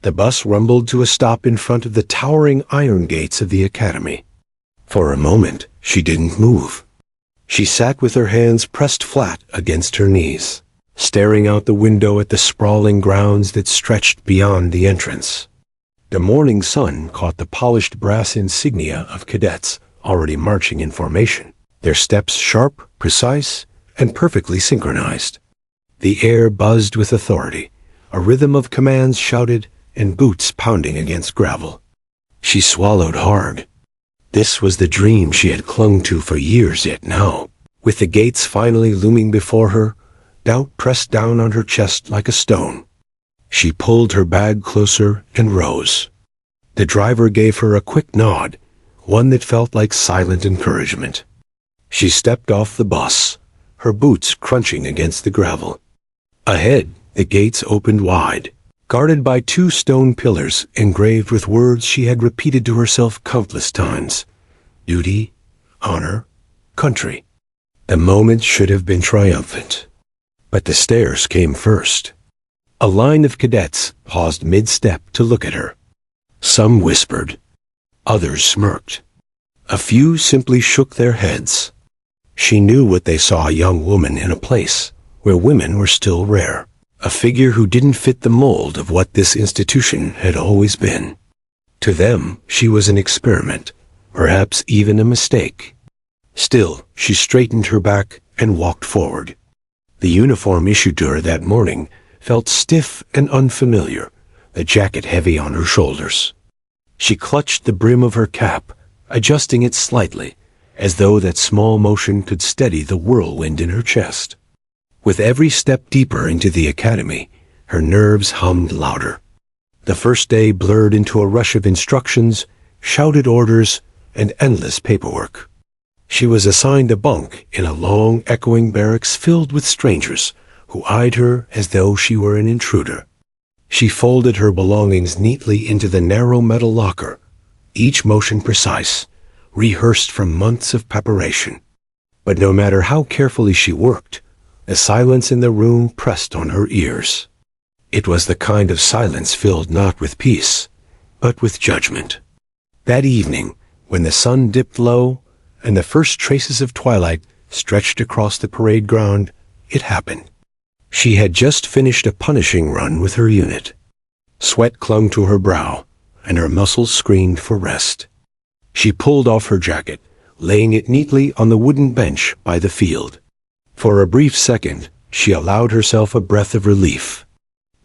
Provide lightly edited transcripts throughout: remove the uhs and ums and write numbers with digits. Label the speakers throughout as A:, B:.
A: The bus rumbled to a stop in front of the towering iron gates of the academy. For a moment, she didn't move. She sat with her hands pressed flat against her knees, staring out the window at the sprawling grounds that stretched beyond the entrance. The morning sun caught the polished brass insignia of cadets already marching in formation, their steps sharp, precise, and perfectly synchronized. The air buzzed with authority, a rhythm of commands shouted and boots pounding against gravel. She swallowed hard. This was the dream she had clung to for years, yet now, with the gates finally looming before her, doubt pressed down on her chest like a stone. She pulled her bag closer and rose. The driver gave her a quick nod, one that felt like silent encouragement. She stepped off the bus, her boots crunching against the gravel. Ahead, the gates opened wide, guarded by 2 stone pillars engraved with words she had repeated to herself countless times: duty, honor, country. The moment should have been triumphant. But the stairs came first. A line of cadets paused mid-step to look at her. Some whispered. Others smirked. A few simply shook their heads. She knew what they saw: a young woman in a place where women were still rare. A figure who didn't fit the mold of what this institution had always been. To them, she was an experiment, perhaps even a mistake. Still, she straightened her back and walked forward. The uniform issued to her that morning felt stiff and unfamiliar, the jacket heavy on her shoulders. She clutched the brim of her cap, adjusting it slightly, as though that small motion could steady the whirlwind in her chest. With every step deeper into the academy, her nerves hummed louder. The first day blurred into a rush of instructions, shouted orders, and endless paperwork. She was assigned a bunk in a long, echoing barracks filled with strangers who eyed her as though she were an intruder. She folded her belongings neatly into the narrow metal locker, each motion precise, rehearsed from months of preparation. But no matter how carefully she worked, the silence in the room pressed on her ears. It was the kind of silence filled not with peace, but with judgment. That evening, when the sun dipped low and the first traces of twilight stretched across the parade ground, it happened. She had just finished a punishing run with her unit. Sweat clung to her brow, and her muscles screamed for rest. She pulled off her jacket, laying it neatly on the wooden bench by the field. For a brief second, she allowed herself a breath of relief.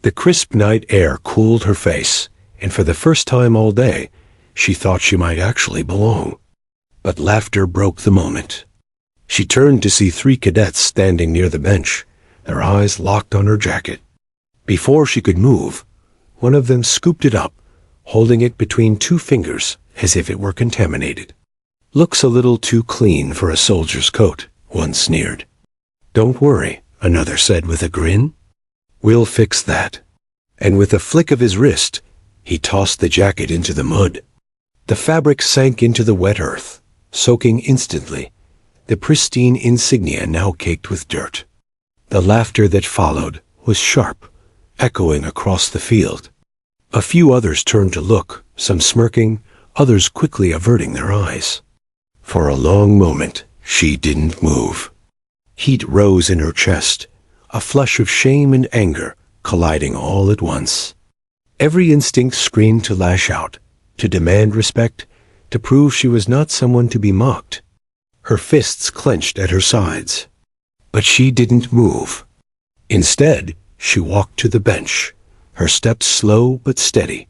A: The crisp night air cooled her face, and for the first time all day, she thought she might actually belong. But laughter broke the moment. She turned to see 3 cadets standing near the bench, their eyes locked on her jacket. Before she could move, one of them scooped it up, holding it between 2 fingers as if it were contaminated. "Looks a little too clean for a soldier's coat," one sneered. "Don't worry," another said with a grin. "We'll fix that." And with a flick of his wrist, he tossed the jacket into the mud. The fabric sank into the wet earth, soaking instantly, the pristine insignia now caked with dirt. The laughter that followed was sharp, echoing across the field. A few others turned to look, some smirking, others quickly averting their eyes. For a long moment, she didn't move. Heat rose in her chest, a flush of shame and anger colliding all at once. Every instinct screamed to lash out, to demand respect, to prove she was not someone to be mocked. Her fists clenched at her sides. But she didn't move. Instead, she walked to the bench, her steps slow but steady.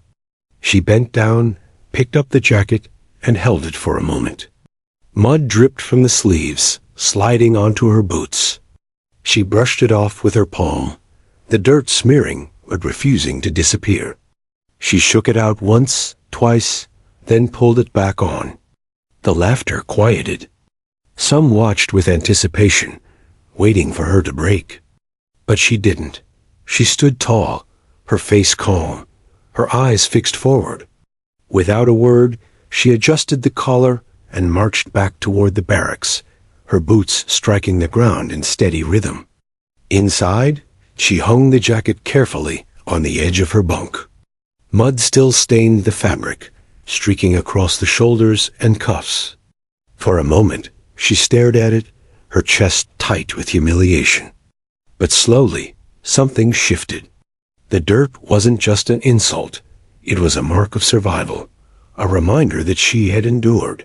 A: She bent down, picked up the jacket, and held it for a moment. Mud dripped from the sleeves, sliding onto her boots. She brushed it off with her palm, the dirt smearing but refusing to disappear. She shook it out once, twice, then pulled it back on. The laughter quieted. Some watched with anticipation, waiting for her to break. But she didn't. She stood tall, her face calm, her eyes fixed forward. Without a word, she adjusted the collar and marched back toward the barracks, her boots striking the ground in steady rhythm. Inside, she hung the jacket carefully on the edge of her bunk. Mud still stained the fabric, streaking across the shoulders and cuffs. For a moment, she stared at it, her chest tight with humiliation. But slowly, something shifted. The dirt wasn't just an insult. It was a mark of survival, a reminder that she had endured.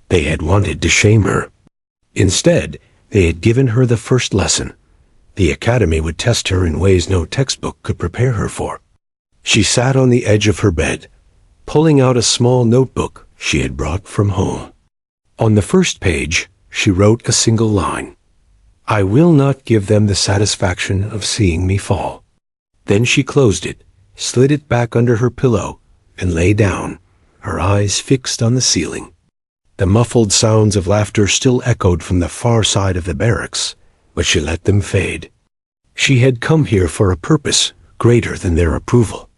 A: They had wanted to shame her. Instead, they had given her the first lesson. The academy would test her in ways no textbook could prepare her for. She sat on the edge of her bed, pulling out a small notebook she had brought from home. On the first page, she wrote a single line. "I will not give them the satisfaction of seeing me fall." Then she closed it, slid it back under her pillow, and lay down, her eyes fixed on the ceiling. The muffled sounds of laughter still echoed from the far side of the barracks, but she let them fade. She had come here for a purpose greater than their approval.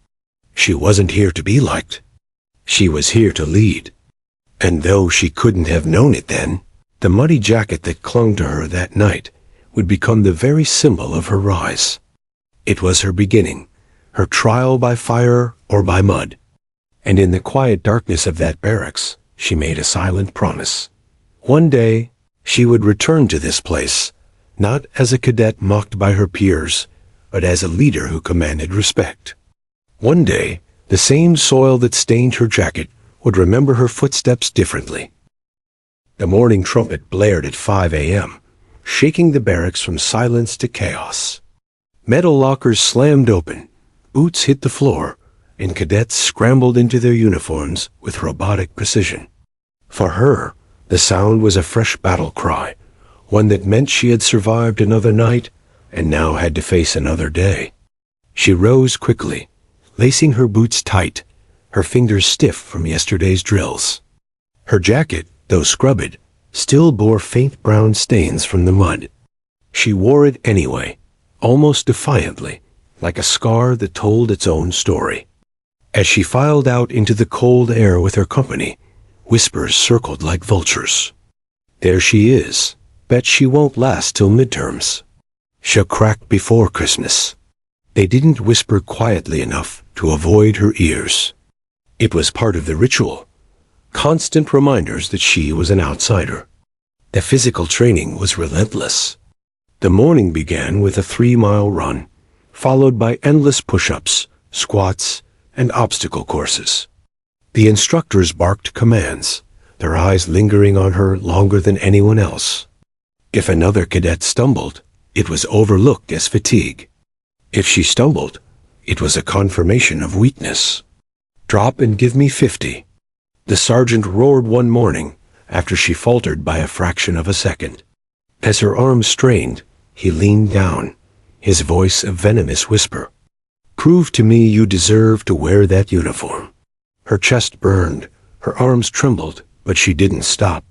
A: She wasn't here to be liked. She was here to lead. And though she couldn't have known it then, the muddy jacket that clung to her that night would become the very symbol of her rise. It was her beginning, her trial by fire or by mud. And in the quiet darkness of that barracks, she made a silent promise. One day, she would return to this place, not as a cadet mocked by her peers, but as a leader who commanded respect. One day, the same soil that stained her jacket would remember her footsteps differently. The morning trumpet blared at 5 a.m., shaking the barracks from silence to chaos. Metal lockers slammed open, boots hit the floor, and cadets scrambled into their uniforms with robotic precision. For her, the sound was a fresh battle cry, one that meant she had survived another night and now had to face another day. She rose quickly, lacing her boots tight, her fingers stiff from yesterday's drills. Her jacket, though scrubbed, still bore faint brown stains from the mud. She wore it anyway, almost defiantly, like a scar that told its own story. As she filed out into the cold air with her company, whispers circled like vultures. "There she is. Bet she won't last till midterms. She'll crack before Christmas." They didn't whisper quietly enough to avoid her ears. It was part of the ritual, constant reminders that she was an outsider. The physical training was relentless. The morning began with a 3-mile run, followed by endless push-ups, squats, and obstacle courses. The instructors barked commands, their eyes lingering on her longer than anyone else. If another cadet stumbled, it was overlooked as fatigue. If she stumbled, it was a confirmation of weakness. "Drop and give me 50. The sergeant roared one morning after she faltered by a fraction of a second. As her arms strained, he leaned down, his voice a venomous whisper. "Prove to me you deserve to wear that uniform." Her chest burned, her arms trembled, but she didn't stop.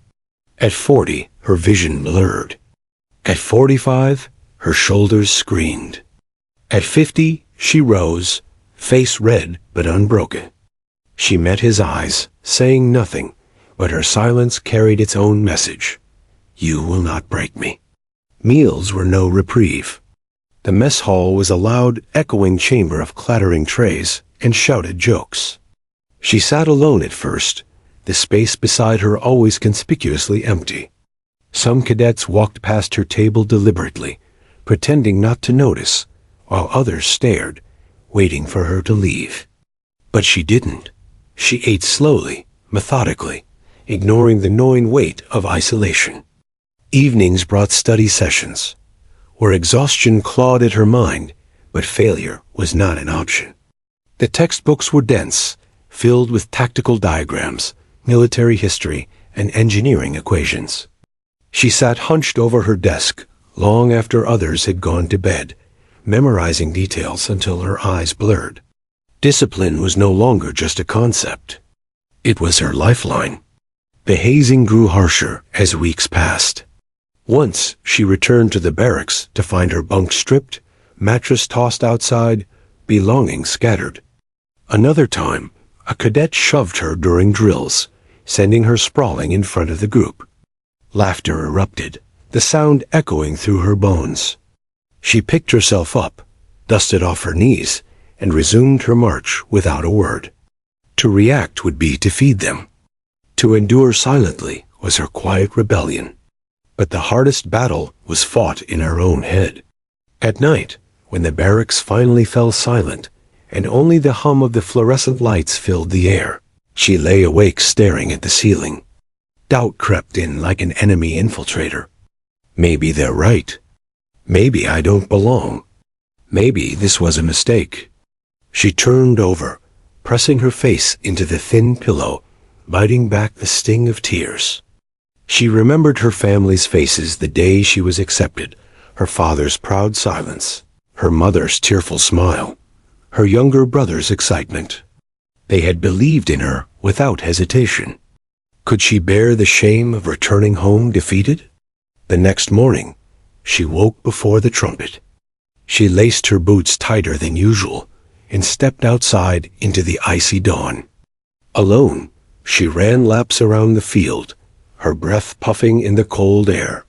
A: At 40, her vision blurred. At 45, her shoulders screamed. At 50, she rose, face red but unbroken. She met his eyes, saying nothing, but her silence carried its own message. "You will not break me." Meals were no reprieve. The mess hall was a loud, echoing chamber of clattering trays and shouted jokes. She sat alone at first, the space beside her always conspicuously empty. Some cadets walked past her table deliberately, pretending not to notice, while others stared, waiting for her to leave. But she didn't. She ate slowly, methodically, ignoring the gnawing weight of isolation. Evenings brought study sessions, where exhaustion clawed at her mind, but failure was not an option. The textbooks were dense, filled with tactical diagrams, military history, and engineering equations. She sat hunched over her desk long after others had gone to bed, memorizing details until her eyes blurred. Discipline was no longer just a concept. It was her lifeline. The hazing grew harsher as weeks passed. Once she returned to the barracks to find her bunk stripped, mattress tossed outside, belongings scattered. Another time, a cadet shoved her during drills, sending her sprawling in front of the group. Laughter erupted, the sound echoing through her bones. She picked herself up, dusted off her knees, and resumed her march without a word. To react would be to feed them. To endure silently was her quiet rebellion. But the hardest battle was fought in her own head. At night, when the barracks finally fell silent, and only the hum of the fluorescent lights filled the air, she lay awake staring at the ceiling. Doubt crept in like an enemy infiltrator. Maybe they're right. Maybe I don't belong. Maybe this was a mistake. She turned over, pressing her face into the thin pillow, biting back the sting of tears. She remembered her family's faces the day she was accepted, her father's proud silence, her mother's tearful smile, her younger brother's excitement. They had believed in her without hesitation. Could she bear the shame of returning home defeated? The next morning, she woke before the trumpet. She laced her boots tighter than usual and stepped outside into the icy dawn. Alone, she ran laps around the field, her breath puffing in the cold air.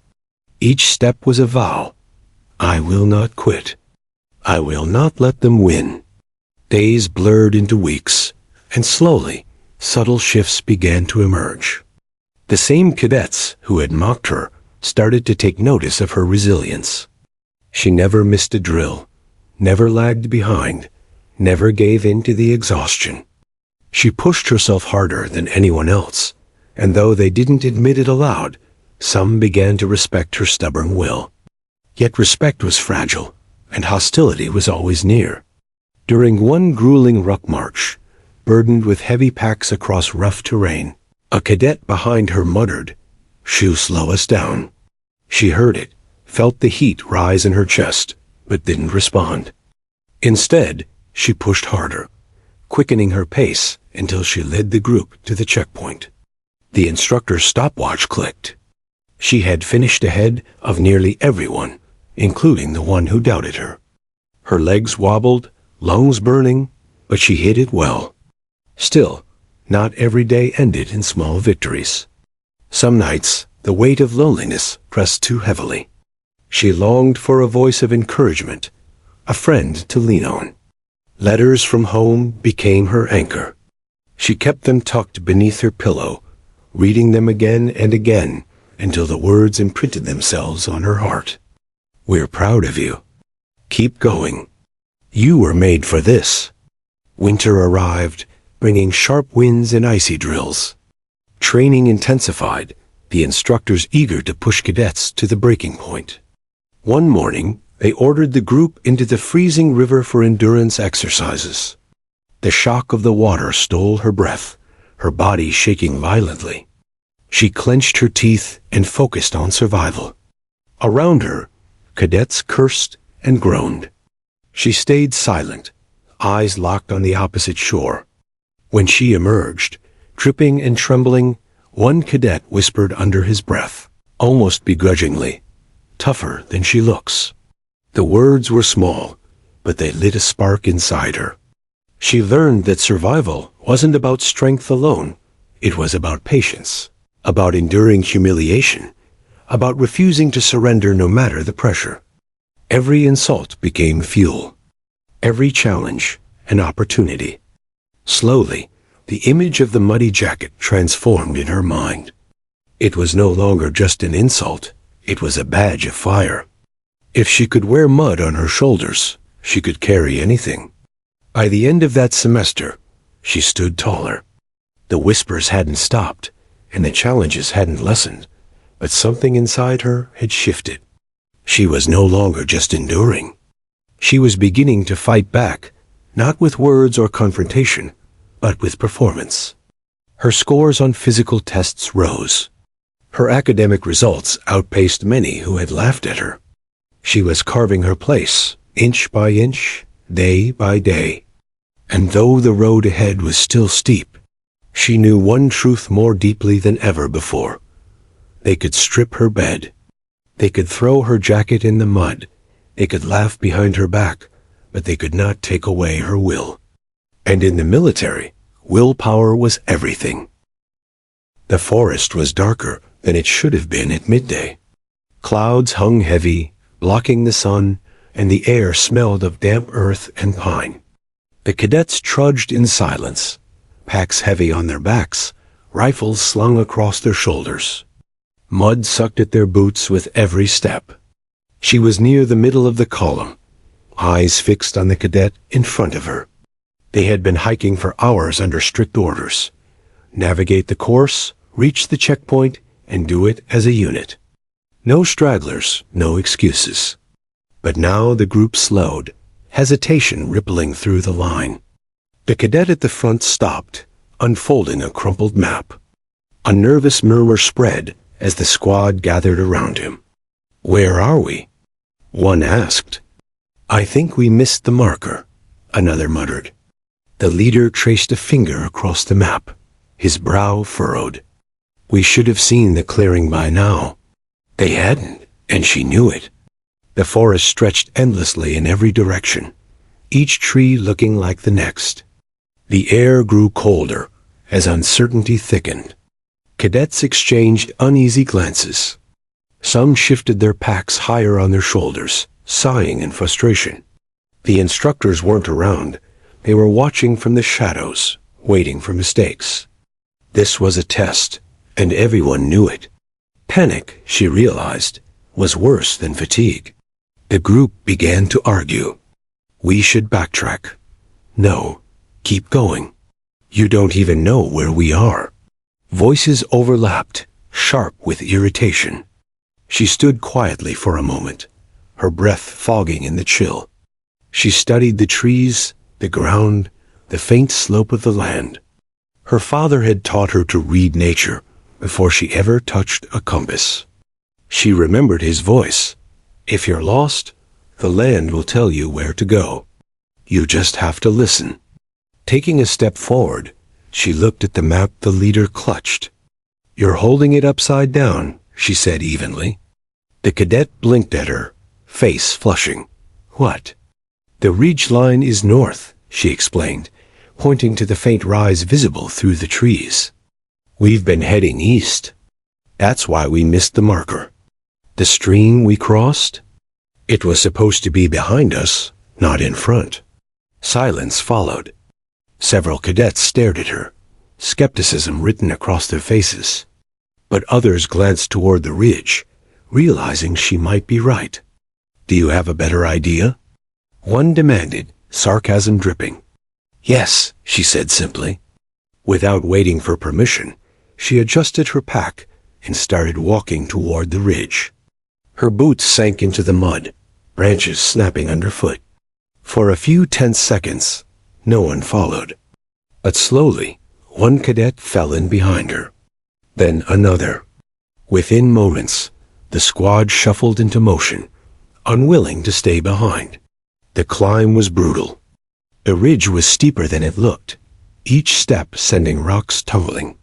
A: Each step was a vow. I will not quit. I will not let them win. Days blurred into weeks, and slowly, subtle shifts began to emerge. The same cadets who had mocked her started to take notice of her resilience. She never missed a drill, never lagged behind, never gave in to the exhaustion. She pushed herself harder than anyone else, and though they didn't admit it aloud, some began to respect her stubborn will. Yet respect was fragile, and hostility was always near. During one grueling ruck march, burdened with heavy packs across rough terrain, a cadet behind her muttered, "She'll slow us down." She heard it, felt the heat rise in her chest, but didn't respond. Instead, she pushed harder, quickening her pace until she led the group to the checkpoint. The instructor's stopwatch clicked. She had finished ahead of nearly everyone, including the one who doubted her. Her legs wobbled, lungs burning, but she hit it well. Still, not every day ended in small victories. Some nights, the weight of loneliness pressed too heavily. She longed for a voice of encouragement, a friend to lean on. Letters from home became her anchor. She kept them tucked beneath her pillow, reading them again and again until the words imprinted themselves on her heart. "We're proud of you. Keep going. You were made for this." Winter arrived, bringing sharp winds and icy drills. Training intensified, the instructors eager to push cadets to the breaking point. One morning, they ordered the group into the freezing river for endurance exercises. The shock of the water stole her breath, her body shaking violently. She clenched her teeth and focused on survival. Around her, cadets cursed and groaned. She stayed silent, eyes locked on the opposite shore. When she emerged, dripping and trembling, one cadet whispered under his breath, almost begrudgingly, "Tougher than she looks." The words were small, but they lit a spark inside her. She learned that survival wasn't about strength alone. It was about patience, about enduring humiliation, about refusing to surrender no matter the pressure. Every insult became fuel. Every challenge, an opportunity. Slowly, the image of the muddy jacket transformed in her mind. It was no longer just an insult. It was a badge of fire. If she could wear mud on her shoulders, she could carry anything. By the end of that semester, she stood taller. The whispers hadn't stopped, and the challenges hadn't lessened, but something inside her had shifted. She was no longer just enduring. She was beginning to fight back, not with words or confrontation, but with performance. Her scores on physical tests rose. Her academic results outpaced many who had laughed at her. She was carving her place, inch by inch, day by day. And though the road ahead was still steep, she knew one truth more deeply than ever before. They could strip her bed. They could throw her jacket in the mud. They could laugh behind her back, but they could not take away her will. And in the military, willpower was everything. The forest was darker than it should have been at midday. Clouds hung heavy, blocking the sun, and the air smelled of damp earth and pine. The cadets trudged in silence, packs heavy on their backs, rifles slung across their shoulders. Mud sucked at their boots with every step. She was near the middle of the column, eyes fixed on the cadet in front of her. They had been hiking for hours under strict orders. Navigate the course, reach the checkpoint, and do it as a unit. No stragglers, no excuses. But now the group slowed, hesitation rippling through the line. The cadet at the front stopped, unfolding a crumpled map. A nervous murmur spread as the squad gathered around him. "Where are we?" one asked. "I think we missed the marker," another muttered. The leader traced a finger across the map, his brow furrowed. "We should have seen the clearing by now." They hadn't, and she knew it. The forest stretched endlessly in every direction, each tree looking like the next. The air grew colder as uncertainty thickened. Cadets exchanged uneasy glances. Some shifted their packs higher on their shoulders, sighing in frustration. The instructors weren't around. They were watching from the shadows, waiting for mistakes. This was a test, and everyone knew it. Panic, she realized, was worse than fatigue. The group began to argue. "We should backtrack." "No, keep going. You don't even know where we are." Voices overlapped, sharp with irritation. She stood quietly for a moment, her breath fogging in the chill. She studied the trees, the ground, the faint slope of the land. Her father had taught her to read nature before she ever touched a compass. She remembered his voice. "If you're lost, the land will tell you where to go. You just have to listen." Taking a step forward, she looked at the map the leader clutched. "You're holding it upside down," she said evenly. The cadet blinked at her, face flushing. "What?" "The ridge line is north," she explained, pointing to the faint rise visible through the trees. "We've been heading east. That's why we missed the marker." "The stream we crossed?" "It was supposed to be behind us, not in front." Silence followed. Several cadets stared at her, skepticism written across their faces. But others glanced toward the ridge, realizing she might be right. "Do you have a better idea?" one demanded, sarcasm dripping. "Yes," she said simply. Without waiting for permission, she adjusted her pack and started walking toward the ridge. Her boots sank into the mud, branches snapping underfoot. For a few tense seconds, no one followed. But slowly, one cadet fell in behind her. Then another. Within moments, the squad shuffled into motion, unwilling to stay behind. The climb was brutal. The ridge was steeper than it looked, each step sending rocks tumbling.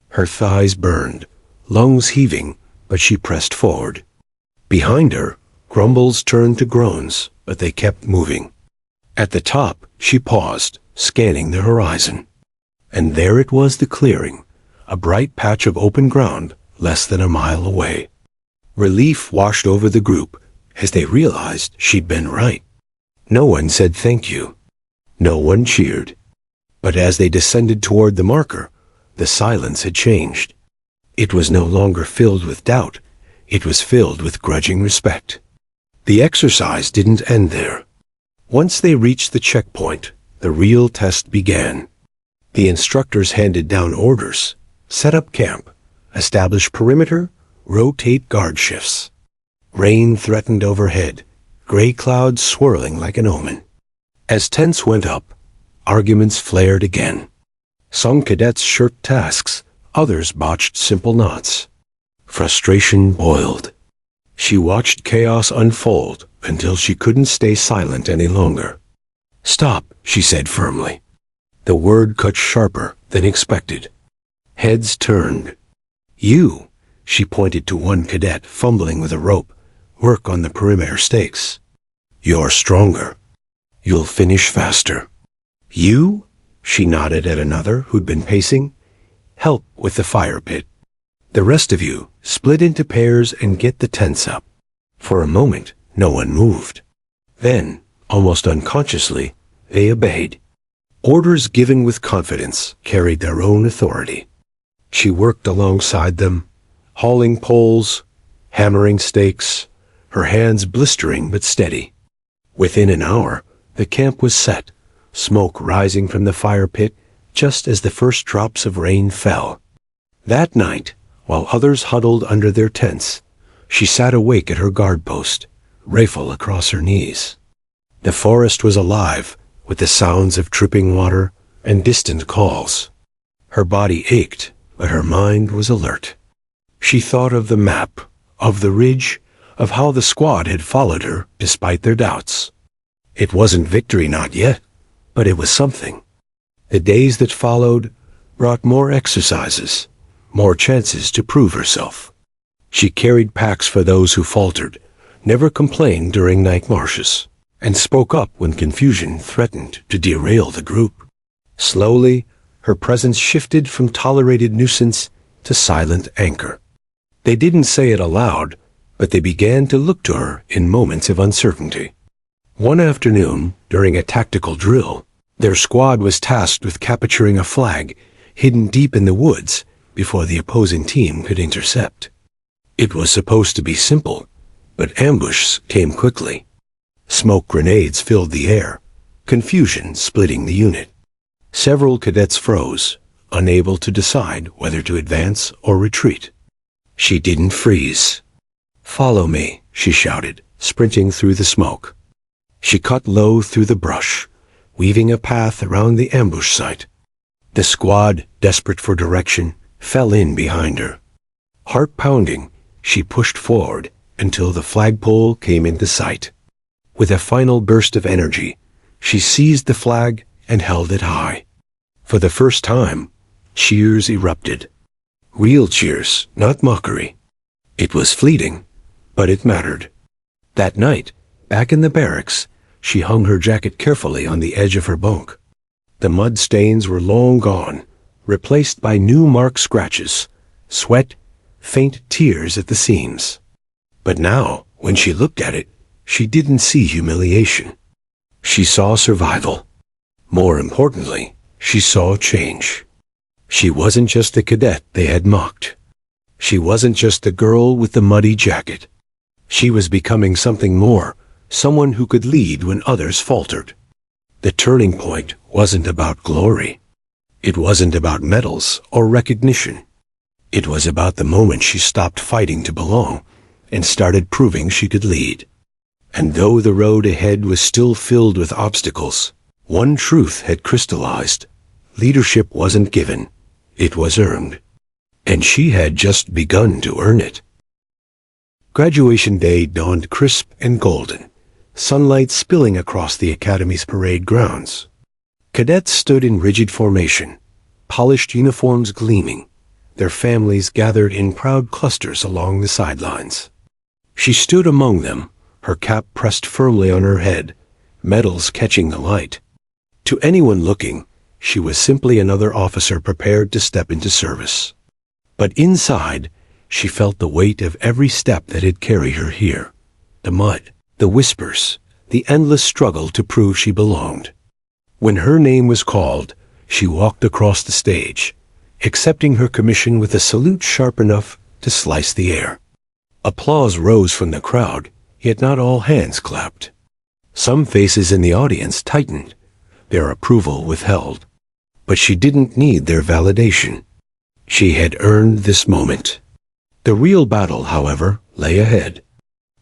A: Her thighs burned, lungs heaving, but she pressed forward. Behind her, grumbles turned to groans, but they kept moving. At the top, she paused, scanning the horizon. And there it was, the clearing, a bright patch of open ground less than a mile away. Relief washed over the group as they realized she'd been right. No one said thank you. No one cheered. But as they descended toward the marker, the silence had changed. It was no longer filled with doubt. It was filled with grudging respect. The exercise didn't end there. Once they reached the checkpoint, the real test began. The instructors handed down orders: set up camp, establish perimeter, rotate guard shifts. Rain threatened overhead, gray clouds swirling like an omen. As tents went up, arguments flared again. Some cadets shirked tasks, others botched simple knots. Frustration boiled. She watched chaos unfold until she couldn't stay silent any longer. "Stop," she said firmly. The word cut sharper than expected. Heads turned. "You," she pointed to one cadet fumbling with a rope, "work on the perimeter stakes. You're stronger. You'll finish faster. You?" She nodded at another who'd been pacing. "Help with the fire pit. The rest of you, split into pairs and get the tents up." For a moment, no one moved. Then, almost unconsciously, they obeyed. Orders given with confidence carried their own authority. She worked alongside them, hauling poles, hammering stakes, her hands blistering but steady. Within an hour, the camp was set, smoke rising from the fire pit just as the first drops of rain fell. That night, while others huddled under their tents, she sat awake at her guard post, rifle across her knees. The forest was alive with the sounds of dripping water and distant calls. Her body ached, but her mind was alert. She thought of the map, of the ridge, of how the squad had followed her despite their doubts. It wasn't victory not yet, but it was something. The days that followed brought more exercises, more chances to prove herself. She carried packs for those who faltered, never complained during night marches, and spoke up when confusion threatened to derail the group. Slowly, her presence shifted from tolerated nuisance to silent anchor. They didn't say it aloud, but they began to look to her in moments of uncertainty. One afternoon, during a tactical drill, their squad was tasked with capturing a flag hidden deep in the woods before the opposing team could intercept. It was supposed to be simple, but ambushes came quickly. Smoke grenades filled the air, confusion splitting the unit. Several cadets froze, unable to decide whether to advance or retreat. She didn't freeze. "Follow me," she shouted, sprinting through the smoke. She cut low through the brush, weaving a path around the ambush site. The squad, desperate for direction, fell in behind her. Heart pounding, she pushed forward until the flagpole came into sight. With a final burst of energy, she seized the flag and held it high. For the first time, cheers erupted. Real cheers, not mockery. It was fleeting, but it mattered. That night, back in the barracks, she hung her jacket carefully on the edge of her bunk. The mud stains were long gone, replaced by new mark scratches, sweat, faint tears at the seams. But now, when she looked at it, she didn't see humiliation. She saw survival. More importantly, she saw change. She wasn't just the cadet they had mocked. She wasn't just the girl with the muddy jacket. She was becoming something more, someone who could lead when others faltered. The turning point wasn't about glory. It wasn't about medals or recognition. It was about the moment she stopped fighting to belong and started proving she could lead. And though the road ahead was still filled with obstacles, one truth had crystallized. Leadership wasn't given, it was earned. And she had just begun to earn it. Graduation day dawned crisp and golden, sunlight spilling across the academy's parade grounds. Cadets stood in rigid formation, polished uniforms gleaming, their families gathered in proud clusters along the sidelines. She stood among them, her cap pressed firmly on her head, medals catching the light. To anyone looking, she was simply another officer prepared to step into service. But inside, she felt the weight of every step that had carried her here. The mud, the whispers, the endless struggle to prove she belonged. When her name was called, she walked across the stage, accepting her commission with a salute sharp enough to slice the air. Applause rose from the crowd, yet not all hands clapped. Some faces in the audience tightened, their approval withheld. But she didn't need their validation. She had earned this moment. The real battle, however, lay ahead.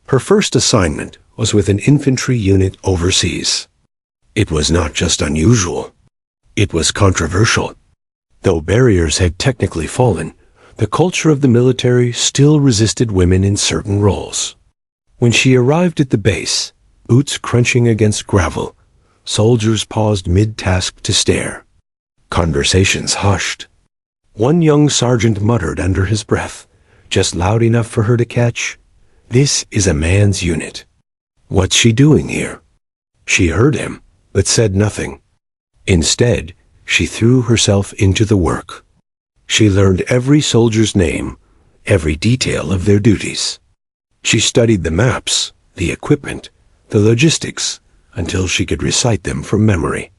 A: Her first assignment was with an infantry unit overseas. It was not just unusual. It was controversial. Though barriers had technically fallen, the culture of the military still resisted women in certain roles. When she arrived at the base, boots crunching against gravel, soldiers paused mid-task to stare. Conversations hushed. One young sergeant muttered under his breath, just loud enough for her to catch, "This is a man's unit. What's she doing here?" She heard him, but said nothing. Instead, she threw herself into the work. She learned every soldier's name, every detail of their duties. She studied the maps, the equipment, the logistics, until she could recite them from memory.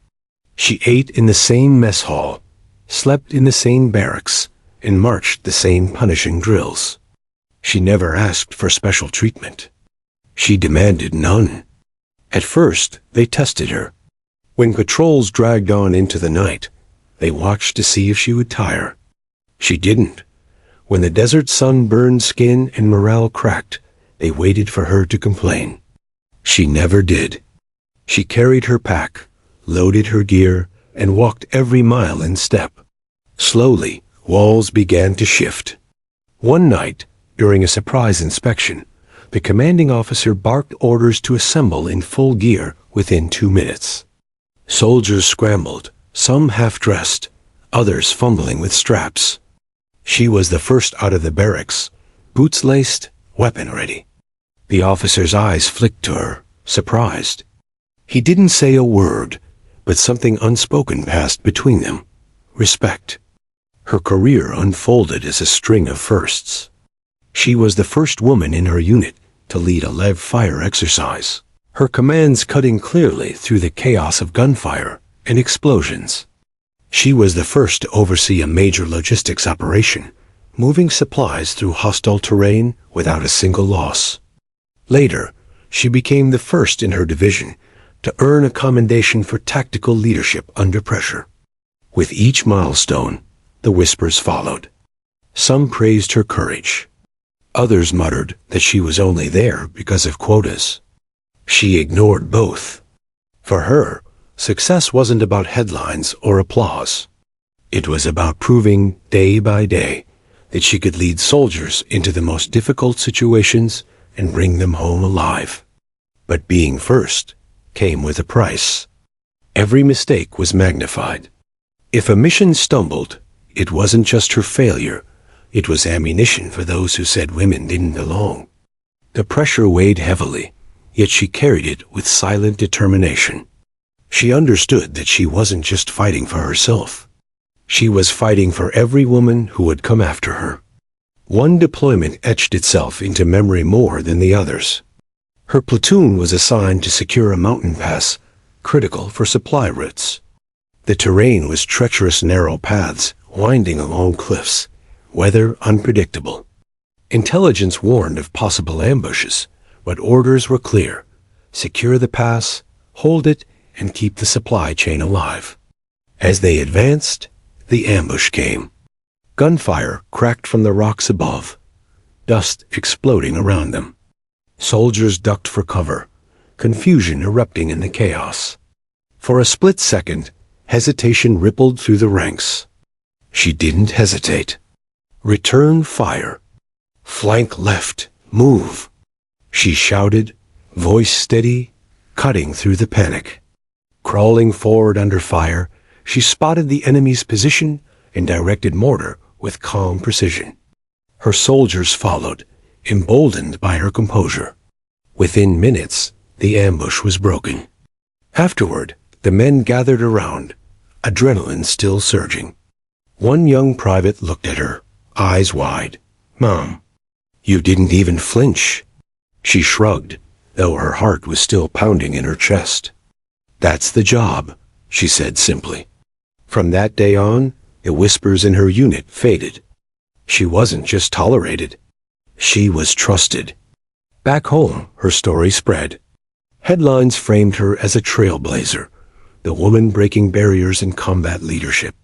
A: She ate in the same mess hall, slept in the same barracks, and marched the same punishing drills. She never asked for special treatment. She demanded none. At first, they tested her. When patrols dragged on into the night, they watched to see if she would tire. She didn't. When the desert sun burned skin and morale cracked, they waited for her to complain. She never did. She carried her pack, loaded her gear, and walked every mile in step. Slowly, walls began to shift. One night, during a surprise inspection, the commanding officer barked orders to assemble in full gear within 2 minutes. Soldiers scrambled, some half-dressed, others fumbling with straps. She was the first out of the barracks, boots laced, weapon ready. The officer's eyes flicked to her, surprised. He didn't say a word, but something unspoken passed between them. Respect. Her career unfolded as a string of firsts. She was the first woman in her unit to lead a live fire exercise, her commands cutting clearly through the chaos of gunfire and explosions. She was the first to oversee a major logistics operation, moving supplies through hostile terrain without a single loss. Later, she became the first in her division to earn a commendation for tactical leadership under pressure. With each milestone, the whispers followed. Some praised her courage. Others muttered that she was only there because of quotas. She ignored both. For her, success wasn't about headlines or applause. It was about proving day by day that she could lead soldiers into the most difficult situations and bring them home alive. But being first came with a price. Every mistake was magnified. If a mission stumbled, it wasn't just her failure. It was ammunition for those who said women didn't belong. The pressure weighed heavily, yet she carried it with silent determination. She understood that she wasn't just fighting for herself. She was fighting for every woman who would come after her. One deployment etched itself into memory more than the others. Her platoon was assigned to secure a mountain pass, critical for supply routes. The terrain was treacherous narrow paths, winding along cliffs, weather unpredictable. Intelligence warned of possible ambushes, but orders were clear. Secure the pass, hold it, and keep the supply chain alive. As they advanced, the ambush came. Gunfire cracked from the rocks above, dust exploding around them. Soldiers ducked for cover, confusion erupting in the chaos. For a split second, hesitation rippled through the ranks. She didn't hesitate. Return fire. Flank left. Move. She shouted, voice steady, cutting through the panic. Crawling forward under fire, she spotted the enemy's position and directed mortar with calm precision. Her soldiers followed, emboldened by her composure. Within minutes, the ambush was broken. Afterward, the men gathered around, adrenaline still surging. One young private looked at her, eyes wide. "Mom, you didn't even flinch." She shrugged, though her heart was still pounding in her chest. "That's the job," she said simply. From that day on, the whispers in her unit faded. She wasn't just tolerated. She was trusted. Back home, her story spread. Headlines framed her as a trailblazer, the woman breaking barriers in combat leadership.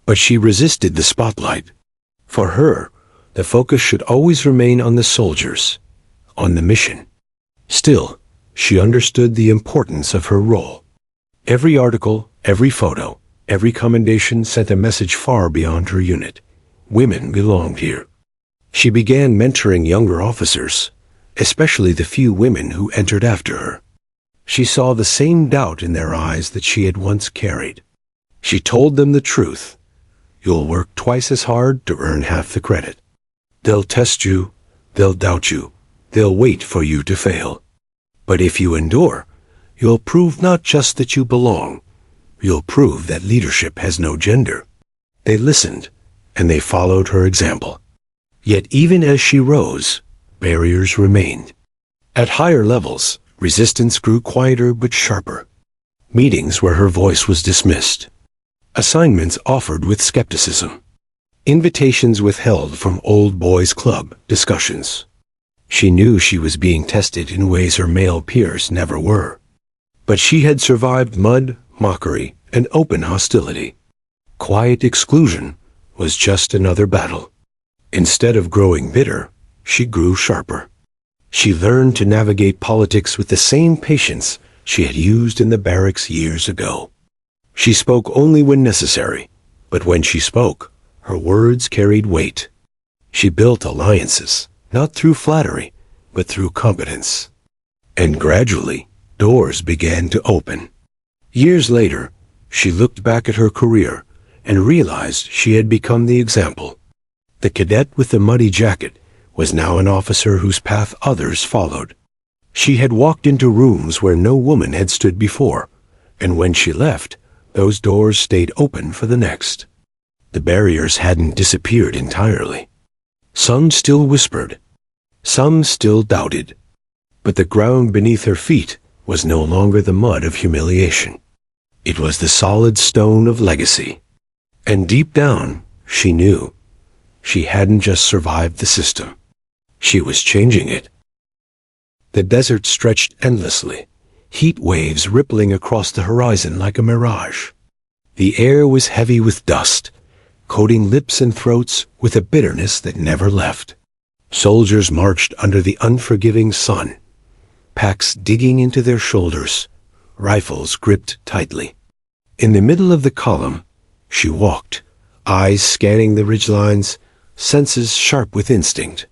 A: But she resisted the spotlight. For her, the focus should always remain on the soldiers, on the mission. Still, she understood the importance of her role. Every article, every photo, every commendation sent a message far beyond her unit. Women belonged here. She began mentoring younger officers, especially the few women who entered after her. She saw the same doubt in their eyes that she had once carried. She told them the truth. You'll work twice as hard to earn half the credit. They'll test you, they'll doubt you, they'll wait for you to fail. But if you endure, you'll prove not just that you belong, you'll prove that leadership has no gender. They listened, and they followed her example. Yet even as she rose, barriers remained. At higher levels, resistance grew quieter but sharper. Meetings where her voice was dismissed. Assignments offered with skepticism. Invitations withheld from old boys' club discussions. She knew she was being tested in ways her male peers never were. But she had survived mud, mockery, and open hostility. Quiet exclusion was just another battle. Instead of growing bitter, she grew sharper. She learned to navigate politics with the same patience she had used in the barracks years ago. She spoke only when necessary, but when she spoke, her words carried weight. She built alliances, not through flattery, but through competence. And gradually, doors began to open. Years later, she looked back at her career and realized she had become the example. The cadet with the muddy jacket was now an officer whose path others followed. She had walked into rooms where no woman had stood before, and when she left, those doors stayed open for the next. The barriers hadn't disappeared entirely. Some still whispered. Some still doubted. But the ground beneath her feet was no longer the mud of humiliation. It was the solid stone of legacy. And deep down, she knew. She hadn't just survived the system. She was changing it. The desert stretched endlessly, heat waves rippling across the horizon like a mirage. The air was heavy with dust, coating lips and throats with a bitterness that never left. Soldiers marched under the unforgiving sun, packs digging into their shoulders, rifles gripped tightly. In the middle of the column, she walked, eyes scanning the ridgelines, senses sharp with instinct.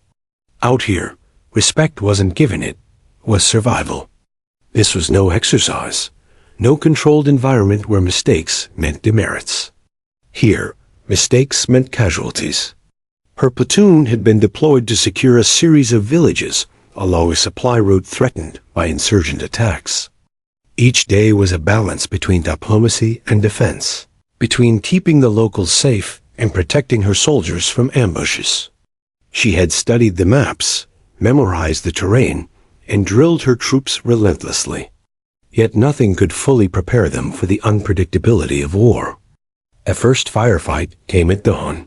A: Out here, respect wasn't given, it was survival. This was no exercise, no controlled environment where mistakes meant demerits. Here, mistakes meant casualties. Her platoon had been deployed to secure a series of villages along a supply route threatened by insurgent attacks. Each day was a balance between diplomacy and defense, between keeping the locals safe and protecting her soldiers from ambushes. She had studied the maps, memorized the terrain, and drilled her troops relentlessly. Yet nothing could fully prepare them for the unpredictability of war. A first firefight came at dawn.